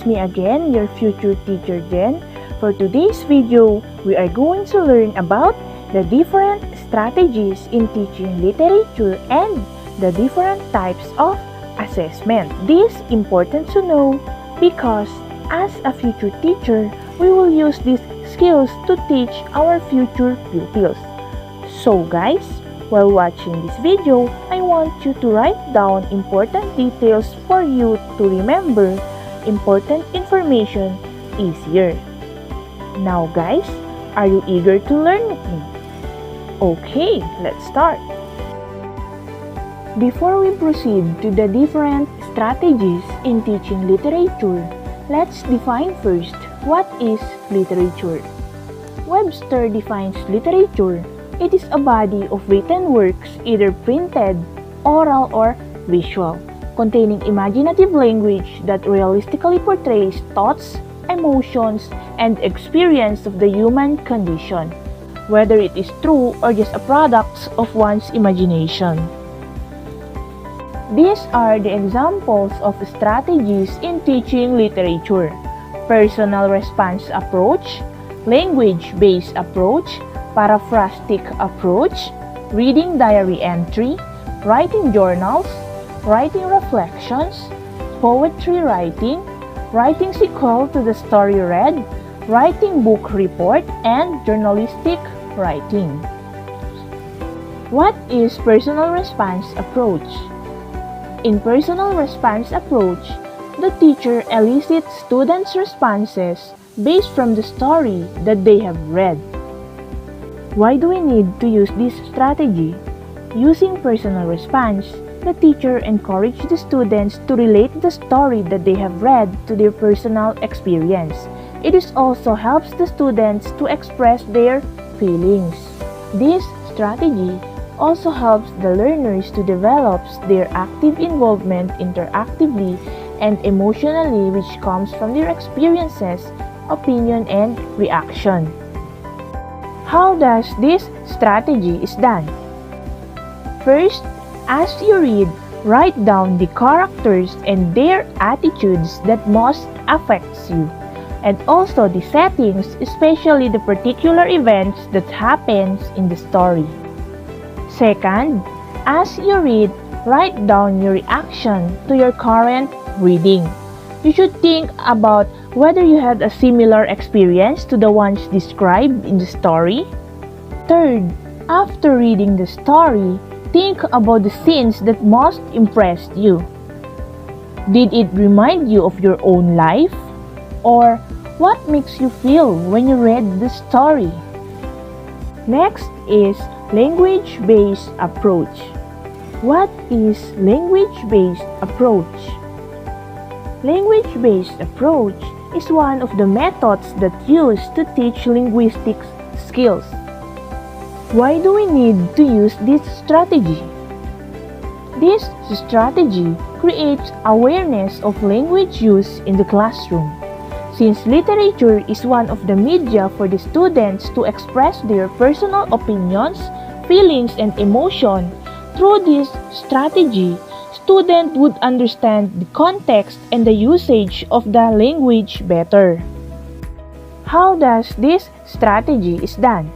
me again, your future teacher Jen. For today's video, we are going to learn about the different strategies in teaching literature and the different types of assessment. This is important to know because as a future teacher, we will use these skills to teach our future pupils. So guys, while watching this video, I want you to write down important details for you to remember important information easier. Now guys, are you eager to learn with me? Okay, let's start. Before we proceed to the different strategies in teaching literature, let's define first what is literature. Webster defines literature. It is a body of written works, either printed, oral, or visual, containing imaginative language that realistically portrays thoughts, emotions, and experience of the human condition, whether it is true or just a product of one's imagination. These are the examples of strategies in teaching literature: personal response approach, language-based approach, paraphrastic approach, reading diary entry, writing journals, writing reflections, poetry writing, writing sequel to the story read, writing book report, and journalistic writing. What is personal response approach? In personal response approach, the teacher elicits students' responses based from the story that they have read. Why do we need to use this strategy? Using personal response, the teacher encourages the students to relate the story that they have read to their personal experience. It also helps the students to express their feelings. This strategy also helps the learners to develop their active involvement interactively and emotionally, which comes from their experiences, opinion, and reaction. How does this strategy is done? First, as you read, write down the characters and their attitudes that most affects you, and also the settings, especially the particular events that happens in the story. Second, as you read, write down your reaction to your current reading. You should think about whether you had a similar experience to the ones described in the story. Third, after reading the story, think about the scenes that most impressed you. Did it remind you of your own life? Or what makes you feel when you read the story? Next is language-based approach. What is language-based approach? Language-based approach is one of the methods that used to teach linguistics skills. Why do we need to use this strategy? This strategy creates awareness of language use in the classroom. Since literature is one of the media for the students to express their personal opinions, feelings, and emotion, through this strategy, students would understand the context and the usage of the language better. How does this strategy is done?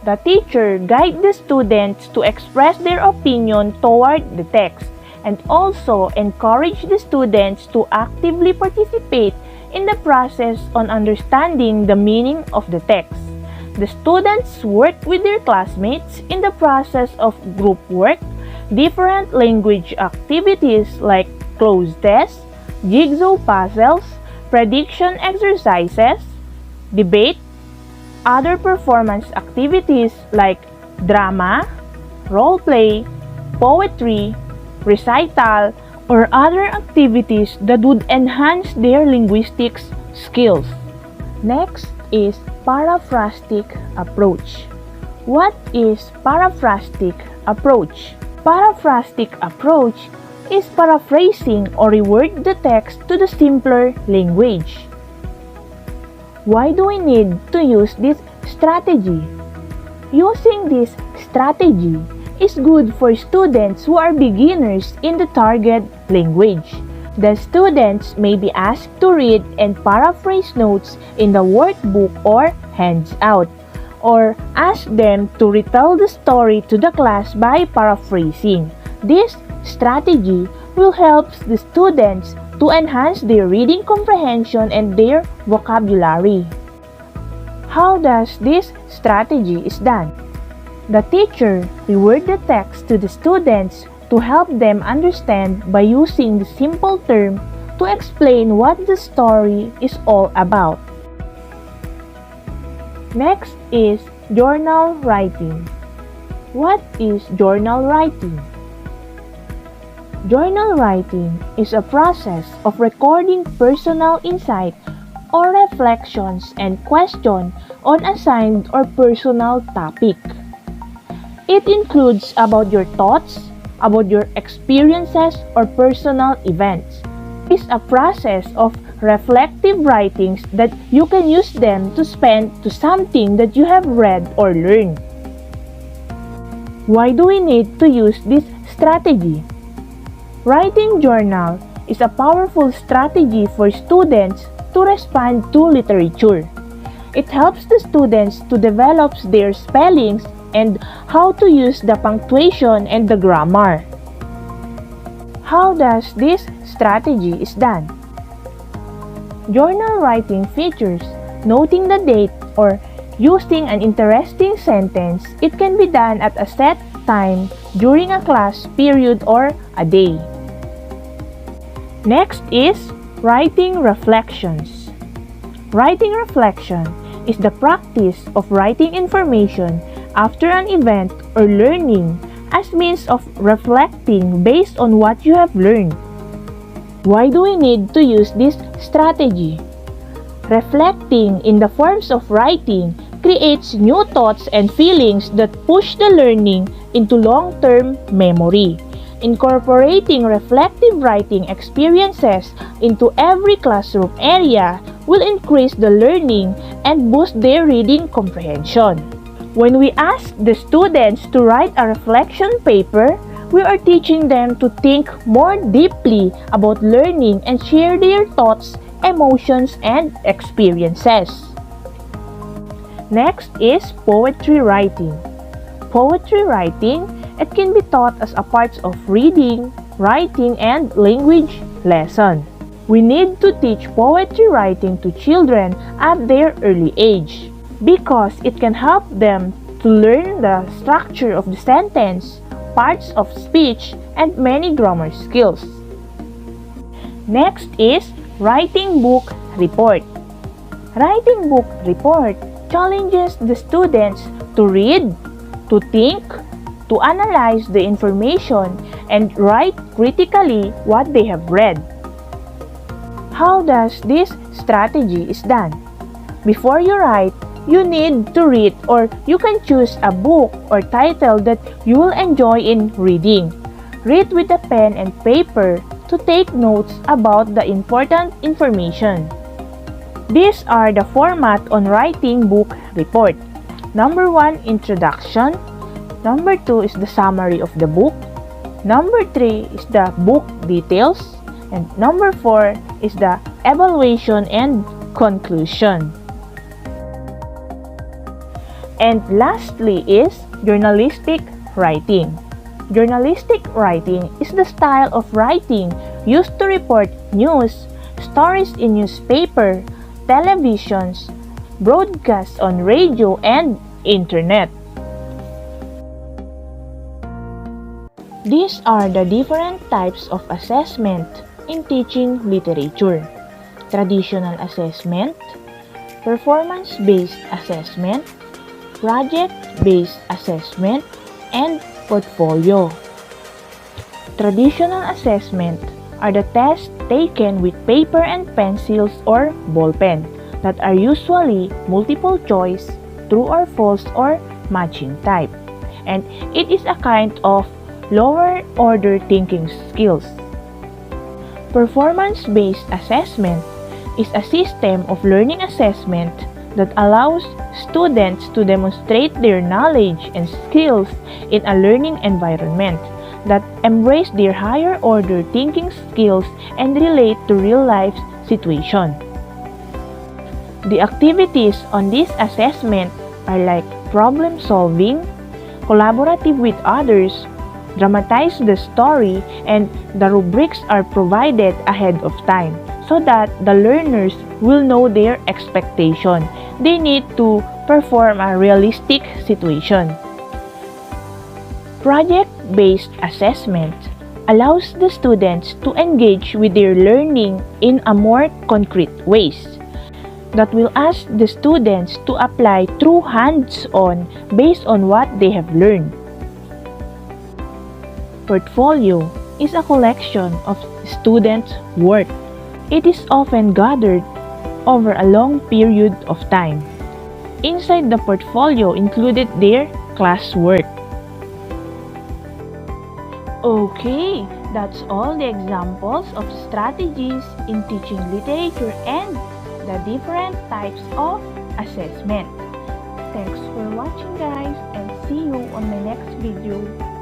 The teacher guides the students to express their opinion toward the text and also encourage the students to actively participate in the process on understanding the meaning of the text. The students work with their classmates in the process of group work, different language activities like cloze tests, jigsaw puzzles, prediction exercises, debate, other performance activities like drama, role play, poetry, recital, or other activities that would enhance their linguistics skills. Next is paraphrastic approach. What is paraphrastic approach? Paraphrastic approach is paraphrasing or reword the text to the simpler language. Why do we need to use this strategy? Using this strategy is good for students who are beginners in the target language. The students may be asked to read and paraphrase notes in the workbook or hands-out, or ask them to retell the story to the class by paraphrasing. This strategy will help the students to enhance their reading comprehension and their vocabulary. How does this strategy is done? The teacher reword the text to the students to help them understand by using the simple term to explain what the story is all about. Next is journal writing. What is journal writing? Journal writing is a process of recording personal insight or reflections and questions on assigned or personal topic. It includes about your thoughts, about your experiences or personal events. It is a process of reflective writings that you can use them to spend to something that you have read or learned. Why do we need to use this strategy? Writing journal is a powerful strategy for students to respond to literature. It helps the students to develop their spellings and how to use the punctuation and the grammar. How does this strategy is done? Journal writing features noting the date or using an interesting sentence. It can be done at a set time during a class period or a day. Next is writing reflections. Writing reflection is the practice of writing information after an event or learning as means of reflecting based on what you have learned. Why do we need to use this strategy? Reflecting in the forms of writing creates new thoughts and feelings that push the learning into long-term memory. Incorporating reflective writing experiences into every classroom area will increase the learning and boost their reading comprehension. When we ask the students to write a reflection paper, we are teaching them to think more deeply about learning and share their thoughts, emotions, and experiences. Next is poetry writing. Poetry writing, it can be taught as a part of reading, writing, and language lesson. We need to teach poetry writing to children at their early age because it can help them to learn the structure of the sentence, parts of speech, and many grammar skills. Next is writing book report. Writing book report challenges the students to read, to think, to analyze the information, and write critically what they have read. How does this strategy is done? Before you write, you need to read or you can choose a book or title that you will enjoy in reading. Read with a pen and paper to take notes about the important information. These are the format on writing book report. Number 1, introduction. Number 2 is the summary of the book. Number 3 is the book details. And number 4 is the evaluation and conclusion. And lastly is journalistic writing. Journalistic writing is the style of writing used to report news, stories in newspaper, televisions, broadcasts on radio and internet. These are the different types of assessment in teaching literature: traditional assessment, performance-based assessment, project-based assessment, and portfolio. Traditional assessment are the tests taken with paper and pencils or ballpen that are usually multiple choice, true or false, or matching type. And it is a kind of lower order thinking skills. Performance-based assessment is a system of learning assessment that allows students to demonstrate their knowledge and skills in a learning environment. that embrace their higher order thinking skills and relate to real-life situations. The activities on this assessment are like problem solving, collaborative with others, dramatize the story, and the rubrics are provided ahead of time so that the learners will know their expectation. They need to perform a realistic situation. Project-based assessment allows the students to engage with their learning in a more concrete ways that will ask the students to apply through hands-on based on what they have learned. Portfolio is a collection of students' work. It is often gathered over a long period of time. Inside the portfolio included their classwork. Okay, that's all the examples of strategies in teaching literature and the different types of assessment. Thanks for watching guys, and see you on my next video.